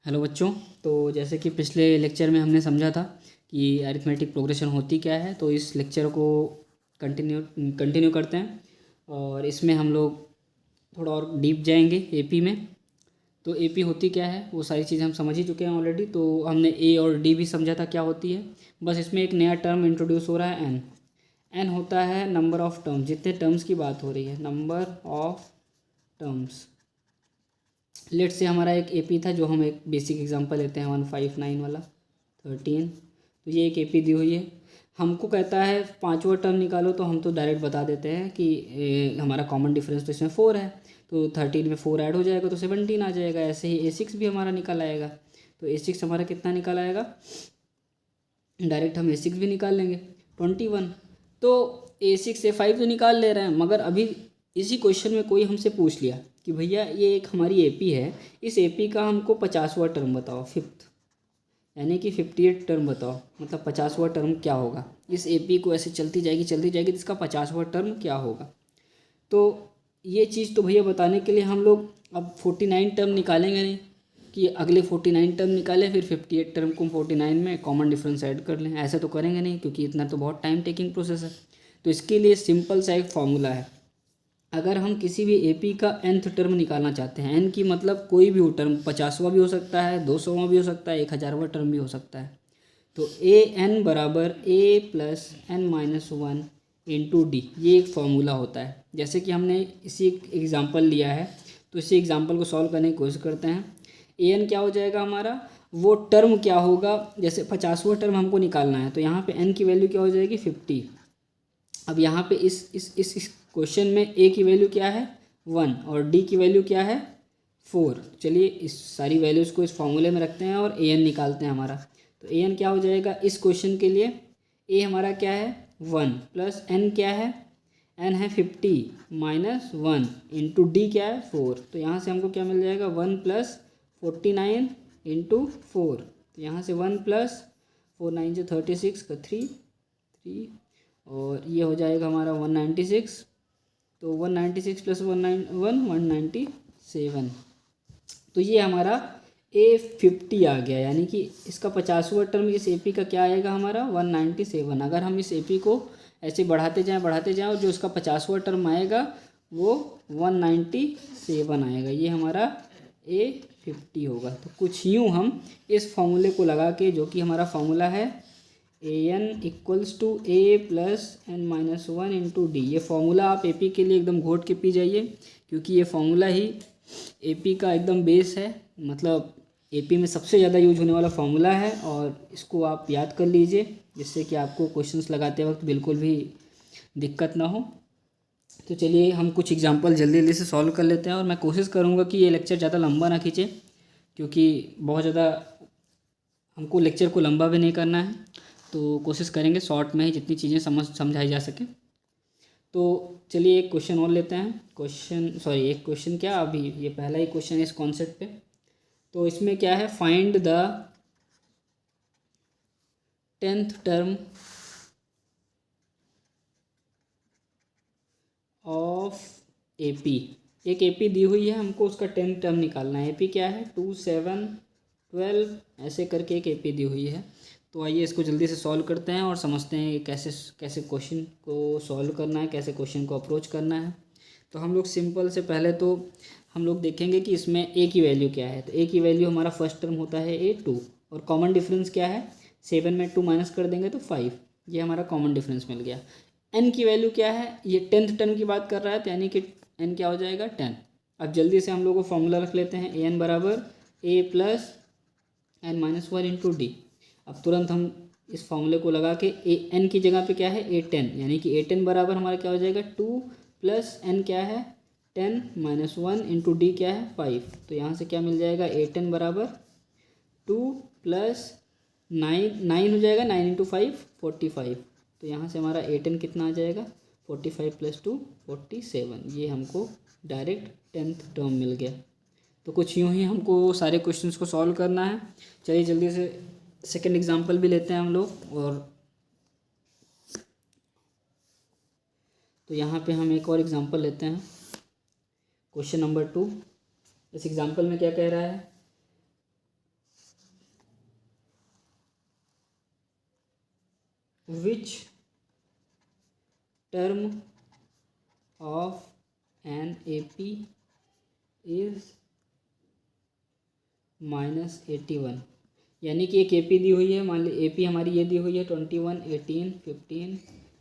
Hello बच्चों। तो जैसे कि पिछले लेक्चर में हमने समझा था कि अरिथमेटिक प्रोग्रेशन होती क्या है, तो इस लेक्चर को कंटिन्यू करते हैं और इसमें हम लोग थोड़ा और डीप जाएंगे एपी में। तो एपी होती क्या है वो सारी चीज़ें हम समझ ही चुके हैं ऑलरेडी। तो हमने ए और डी भी समझा था क्या होती है, बस इसमें एक नया टर्म इंट्रोड्यूस हो रहा है एन। एन होता है नंबर ऑफ़ टर्म्स, जितने टर्म्स की बात हो रही है, नंबर ऑफ टर्म्स। लेट से हमारा एक एपी था, जो हम एक बेसिक एग्जांपल लेते हैं 159 वाला 13। तो ये एक एपी दी हुई है, हमको कहता है पांचवा टर्म निकालो, तो हम तो डायरेक्ट बता देते हैं कि हमारा कॉमन डिफरेंस तो इसमें 4 है, तो 13 में 4 ऐड हो जाएगा तो 17 आ जाएगा। ऐसे ही A6 भी हमारा निकल आएगा। तो A6 हमारा कितना निकल आएगा, डायरेक्ट हम A6 भी निकाल लेंगे 21। तो A6 A5 तो निकाल ले रहे हैं, मगर अभी इसी क्वेश्चन में कोई हमसे पूछ लिया कि भैया ये एक हमारी एपी है, इस एपी का हमको 50वां टर्म बताओ, फिफ्थ यानी कि 58 टर्म बताओ, मतलब 50वां टर्म क्या होगा। इस एपी को ऐसे चलती जाएगी तो इसका 50वां टर्म क्या होगा। तो ये चीज़ तो भैया बताने के लिए हम लोग अब 49 टर्म निकालेंगे नहीं कि अगले 49 टर्म निकालें फिर 58 टर्म को 49 में कॉमन डिफरेंस ऐड कर लें, ऐसे तो करेंगे नहीं क्योंकि इतना तो बहुत टाइम टेकिंग प्रोसेस है। तो इसके लिए सिंपल सा एक फॉर्मूला है। अगर हम किसी भी एपी का nth टर्म निकालना चाहते हैं, n की मतलब कोई भी हो टर्म, 50वां भी हो सकता है, 200वां भी हो सकता है, 1000वां टर्म भी हो सकता है। तो ए एन बराबर a plus n minus one into d, ये एक फॉर्मूला होता है। जैसे कि हमने इसी एग्जांपल लिया है, तो इसी एग्जांपल को सॉल्व करने की कोशिश करते हैं। ए एन क्या हो जाएगा हमारा, वो टर्म क्या होगा, जैसे 50वां टर्म हमको निकालना है, तो यहाँ पे एन की वैल्यू क्या हो जाएगी 50। अब यहाँ पे इस क्वेश्चन में ए की वैल्यू क्या है 1 और डी की वैल्यू क्या है 4। चलिए इस सारी वैल्यूज़ को इस फॉर्मूले में रखते हैं और ए एन निकालते हैं हमारा। तो ए एन क्या हो जाएगा इस क्वेश्चन के लिए, ए हमारा क्या है 1 प्लस एन क्या है, एन है 50 माइनस 1 इंटू डी क्या है 4। तो यहाँ से हमको क्या मिल जाएगा 1 प्लस 49 इंटू 4। तो यहाँ से 1 प्लस 4 9 से 36 का 3 और ये हो जाएगा हमारा 196। तो 196 प्लस 197। तो ये हमारा A50 आ गया, यानी कि इसका 50वां टर्म इस एपी का क्या आएगा हमारा 197। अगर हम इस एपी को ऐसे बढ़ाते जाएं और जो इसका 50वां टर्म आएगा वो 197 आएगा, ये हमारा A50 होगा। तो कुछ यूँ हम इस फॉर्मूले को लगा के, जो कि हमारा फॉर्मूला है a n equals to a plus n minus one into d, ये फार्मूला आप एपी के लिए एकदम घोट के पी जाइए, क्योंकि ये फार्मूला ही एपी का एकदम बेस है, मतलब एपी में सबसे ज़्यादा यूज होने वाला फार्मूला है। और इसको आप याद कर लीजिए, जिससे कि आपको क्वेश्चंस लगाते वक्त बिल्कुल भी दिक्कत ना हो। तो चलिए हम कुछ एग्जांपल जल्दी जल्दी से सॉल्व कर लेते हैं, और मैं कोशिश करूँगा कि ये लेक्चर ज़्यादा लंबा ना खींचे, क्योंकि बहुत ज़्यादा हमको लेक्चर को लंबा भी नहीं करना है। तो कोशिश करेंगे शॉर्ट में ही जितनी चीज़ें समझाई जा सके। तो चलिए एक क्वेश्चन और लेते हैं, एक क्वेश्चन क्या, अभी ये पहला ही क्वेश्चन है इस कॉन्सेप्ट पे। तो इसमें क्या है, find the 10th term of AP. एक एपी दी हुई है, हमको उसका 10th टर्म निकालना है। एपी क्या है 2 7 12, ऐसे करके एक एपी दी हुई है। तो आइए इसको जल्दी से सॉल्व करते हैं और समझते हैं कैसे कैसे क्वेश्चन को सॉल्व करना है, कैसे क्वेश्चन को अप्रोच करना है। तो हम लोग सिंपल से पहले तो हम लोग देखेंगे कि इसमें ए की वैल्यू क्या है। तो ए की वैल्यू हमारा फर्स्ट टर्म होता है ए 2, और कॉमन डिफरेंस क्या है 7 में 2 माइनस कर देंगे तो 5, ये हमारा कॉमन डिफरेंस मिल गया। एन की वैल्यू क्या है, ये 10th टर्म की बात कर रहा है, तो यानी कि एन क्या हो जाएगा 10। अब जल्दी से हम लोग को फॉर्मूला रख लेते हैं, ए एन बराबर a plus n minus one into d. अब तुरंत हम इस फॉर्मूले को लगा के ए एन की जगह पे क्या है A10, यानी कि A10 बराबर हमारा क्या हो जाएगा 2 प्लस एन क्या है 10 माइनस वन इंटू डी क्या है 5। तो यहाँ से क्या मिल जाएगा A10 बराबर 2 प्लस 9 हो जाएगा, 9 इंटू 5 45। तो यहाँ से हमारा A10 कितना आ जाएगा 45 प्लस 2 47, ये हमको डायरेक्ट 10th टर्म मिल गया। तो कुछ यूँ ही हमको सारे क्वेश्चंस को सॉल्व करना है। चलिए जल्दी से सेकंड एग्जांपल भी लेते हैं हम लोग। और तो यहाँ पे हम एक और एग्जांपल लेते हैं, क्वेश्चन नंबर 2। इस एग्जांपल में क्या कह रहा है, which term of an A P is -81। यानी कि एक ए पी दी हुई है, मान ली ए पी हमारी ये दी हुई है 21, 18, 15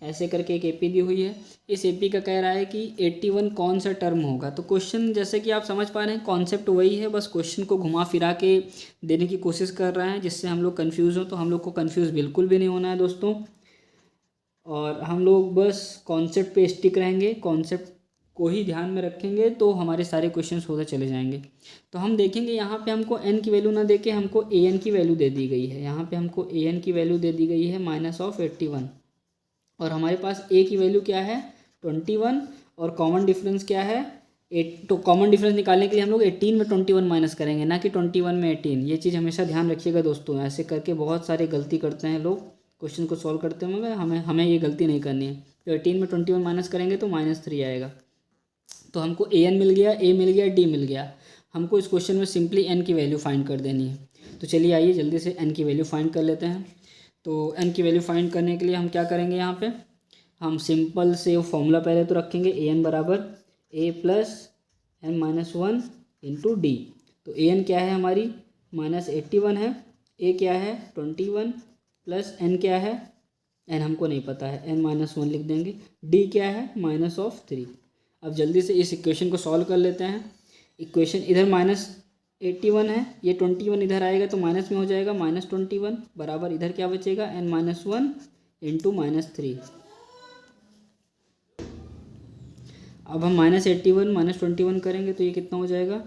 ऐसे करके एक ए पी दी हुई है। इस ए पी का कह रहा है कि 81 कौन सा टर्म होगा। तो क्वेश्चन जैसे कि आप समझ पा रहे हैं कॉन्सेप्ट वही है, बस क्वेश्चन को घुमा फिरा के देने की कोशिश कर रहे हैं जिससे हम लोग कन्फ्यूज़ हो। तो हम लोग को कन्फ्यूज़ बिल्कुल भी नहीं होना है दोस्तों, और हम लोग बस कॉन्सेप्ट पे स्टिक रहेंगे, कॉन्सेप्ट को ही ध्यान में रखेंगे तो हमारे सारे क्वेश्चंस होते चले जाएंगे। तो हम देखेंगे यहाँ पे हमको n की वैल्यू ना देके हमको an की वैल्यू दे दी गई है। यहाँ पे हमको an की वैल्यू दे दी गई है -81, और हमारे पास a की वैल्यू क्या है 21, और कॉमन डिफरेंस क्या है 8। तो कॉमन डिफरेंस निकालने के लिए हम लोग 18 में 21 माइनस करेंगे, ना कि 21 में 18। ये चीज़ हमेशा ध्यान रखिएगा दोस्तों, ऐसे करके बहुत सारे गलती करते हैं लोग क्वेश्चन को सॉल्व करते हैं, मगर हमें ये गलती नहीं करनी है। तो 18 में 21 माइनस करेंगे तो -3 आएगा। तो हमको an मिल गया, a मिल गया, d मिल गया। हमको इस क्वेश्चन में सिंपली n की वैल्यू फाइंड कर देनी है। तो चलिए आइए जल्दी से n की वैल्यू फाइंड कर लेते हैं। तो n की वैल्यू फाइंड करने के लिए हम क्या करेंगे, यहाँ पे हम सिंपल से फॉर्मूला पहले तो रखेंगे an बराबर a plus n-1 into D. तो an क्या है हमारी -81 है, a क्या है 21 प्लस n क्या है, n हमको नहीं पता है, n-1 लिख देंगे, d क्या है -3। अब जल्दी से इस इक्वेशन को सॉल्व कर लेते हैं। इक्वेशन इधर -81 है, ये 21 इधर आएगा तो माइनस में हो जाएगा, -21 बराबर इधर क्या बचेगा n-1 इंटू -3। अब हम -81 -21 करेंगे तो ये कितना हो जाएगा,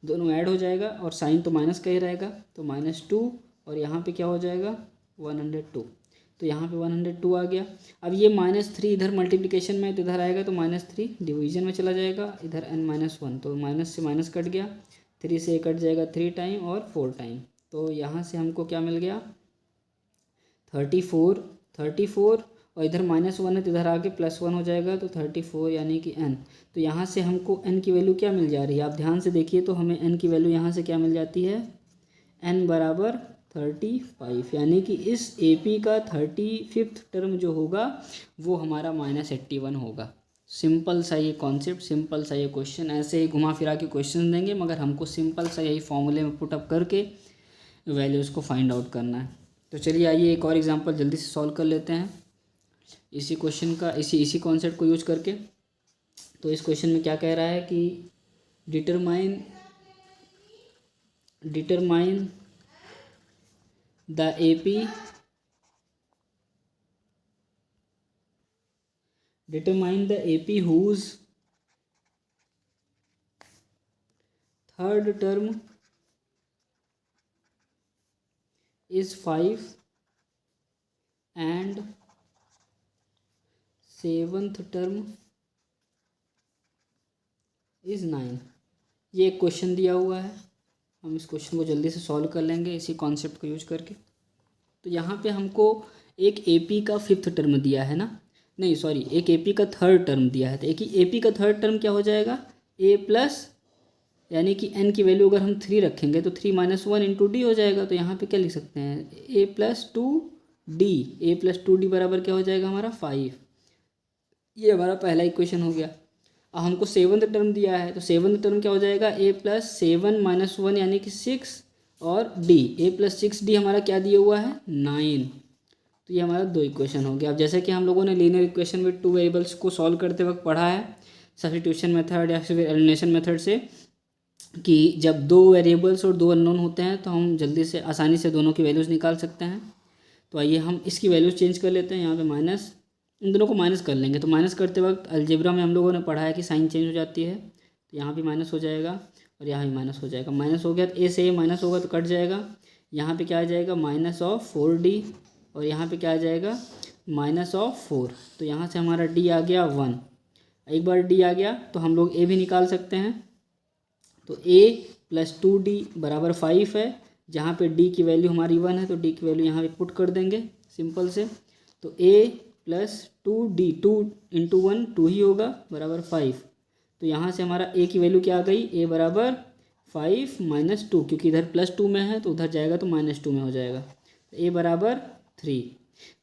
दोनों ऐड हो जाएगा और साइन तो माइनस का ही रहेगा, तो -2, और यहाँ पे क्या हो जाएगा 102। तो यहाँ पे 102 आ गया। अब ये -3 इधर मल्टीप्लिकेशन में तो इधर आएगा तो -3 डिवीजन में चला जाएगा, इधर n-1 तो माइनस से माइनस कट गया, 3 से कट जाएगा 3 टाइम और 4 टाइम। तो यहाँ से हमको क्या मिल गया 34, और इधर -1 है तो इधर आके +1 हो जाएगा तो 34 यानी कि n। तो यहाँ से हमको n की वैल्यू क्या मिल जा रही है, आप ध्यान से देखिए तो हमें n की वैल्यू यहाँ से क्या मिल जाती है, n बराबर 35, यानी कि इस AP का 35th टर्म जो होगा वो हमारा -81 होगा। सिंपल सा ये कॉन्सेप्ट, सिंपल सा ये क्वेश्चन, ऐसे ही घुमा फिरा के क्वेश्चन देंगे मगर हमको सिंपल सा यही फॉर्मूले में पुटअप करके वैल्यूज़ को फाइंड आउट करना है। तो चलिए आइए एक और एग्जांपल जल्दी से सॉल्व कर लेते हैं इसी क्वेश्चन का, इसी कॉन्सेप्ट को यूज करके। तो इस क्वेश्चन में क्या कह रहा है कि determine the AP whose third term is 5 and seventh term is 9। ये एक क्वेश्चन दिया हुआ है, हम इस क्वेश्चन को जल्दी से सॉल्व कर लेंगे इसी कॉन्सेप्ट को यूज करके। तो यहाँ पे हमको एक AP का 5th टर्म दिया है ना, नहीं सॉरी, एक AP का 3rd टर्म दिया है। तो एक AP का 3rd टर्म क्या हो जाएगा a प्लस, यानी कि n की वैल्यू अगर हम 3 रखेंगे तो 3 - 1 इंटू डी हो जाएगा। तो यहाँ पे क्या लिख सकते हैं a + 2d बराबर क्या हो जाएगा हमारा 5। ये हमारा पहला इक्वेशन हो गया। अब हमको 7th टर्म दिया है तो 7th टर्म क्या हो जाएगा a + 7 - 1 यानी कि 6, और d a + 6d हमारा क्या दिया हुआ है 9। तो ये हमारा 2 इक्वेशन हो गया। अब जैसे कि हम लोगों ने लीनियर इक्वेशन में 2 वेरिएबल्स को सॉल्व करते वक्त पढ़ा है सब्स्टिट्यूशन मेथड या फिर एलिमिनेशन मेथड से, कि जब 2 वेरिएबल्स और 2 अननोन होते हैं तो हम जल्दी से आसानी से दोनों की वैल्यूज़ निकाल सकते हैं। तो आइए हम इसकी वैल्यूज़ चेंज कर लेते हैं, यहाँ पे माइनस, इन दोनों को माइनस कर लेंगे। तो माइनस करते वक्त अलजेब्रा में हम लोगों ने पढ़ा है कि साइन चेंज हो जाती है, तो यहाँ भी माइनस हो जाएगा और यहाँ भी माइनस हो जाएगा। माइनस हो गया तो ए से ए माइनस होगा तो कट जाएगा, यहाँ पे क्या आ जाएगा -4d, और यहाँ पे क्या आ जाएगा -4। तो यहाँ से हमारा d आ गया 1। एक बार d आ गया तो हम लोग a भी निकाल सकते हैं। तो a + 2d बराबर 5 है, जहाँ पे d की वैल्यू हमारी 1 है तो d की वैल्यू यहाँ पे पुट कर देंगे सिंपल से। तो a + 2d, 2 × 1 2 ही होगा, बराबर 5। तो यहाँ से हमारा a की वैल्यू क्या आ गई, a बराबर 5 - 2, क्योंकि इधर +2 में है तो उधर जाएगा तो -2 में हो जाएगा। तो a बराबर 3।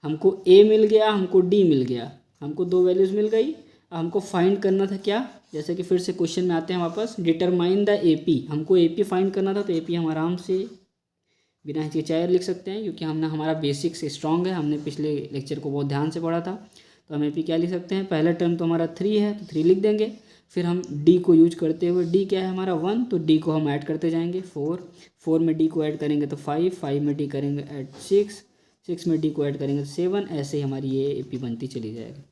हमको ए मिल गया, हमको डी मिल गया, हमको दो वैल्यूज़ मिल गई। हमको फाइंड करना था क्या, जैसे कि फिर से क्वेश्चन में आते हैं वापस, डिटरमाइन द एपी। हमको एपी फाइंड करना था, तो एपी हम आराम से बिना हिचकिचाए लिख सकते हैं, क्योंकि हमने हमारा बेसिक्स स्ट्रॉन्ग है, हमने पिछले लेक्चर को बहुत ध्यान से पढ़ा था। तो हम एपी क्या लिख सकते हैं, पहला टर्म तो हमारा 3 है, तो 3 लिख देंगे। फिर हम डी को यूज करते हुए, डी क्या है हमारा 1, तो डी को हम ऐड करते जाएंगे 4 में डी को ऐड करेंगे तो 5 में डी करेंगे ऐड 6 में डी को ऐड करेंगे तो 7, ऐसे ही हमारी ये एपी बनती चली जाएगी।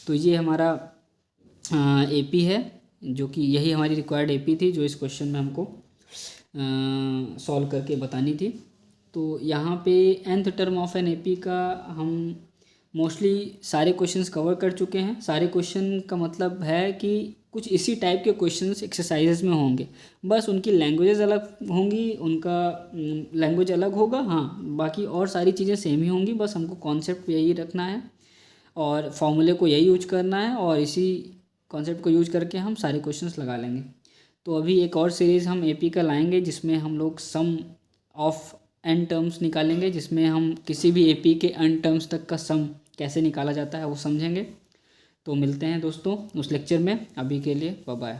तो ये हमारा एपी है, जो कि यही हमारी रिक्वायर्ड एपी थी, जो इस क्वेश्चन में हमको सॉल्व करके बतानी थी। तो यहाँ पे nth term of an AP का हम मोस्टली सारे क्वेश्चंस कवर कर चुके हैं। सारे क्वेश्चन का मतलब है कि कुछ इसी टाइप के क्वेश्चंस एक्सरसाइजेस में होंगे, बस उनकी लैंग्वेजेस अलग होंगी, उनका लैंग्वेज अलग होगा, हाँ बाकी और सारी चीज़ें सेम ही होंगी। बस हमको कॉन्सेप्ट यही रखना है और फॉर्मूले को यही यूज करना है, और इसी कॉन्सेप्ट को यूज करके हम सारे क्वेश्चंस लगा लेंगे। तो अभी एक और सीरीज़ हम एपी का लाएंगे, जिसमें हम लोग सम ऑफ n टर्म्स निकालेंगे, जिसमें हम किसी भी एपी के n टर्म्स तक का सम कैसे निकाला जाता है वो समझेंगे। तो मिलते हैं दोस्तों उस लेक्चर में, अभी के लिए बाय बाय।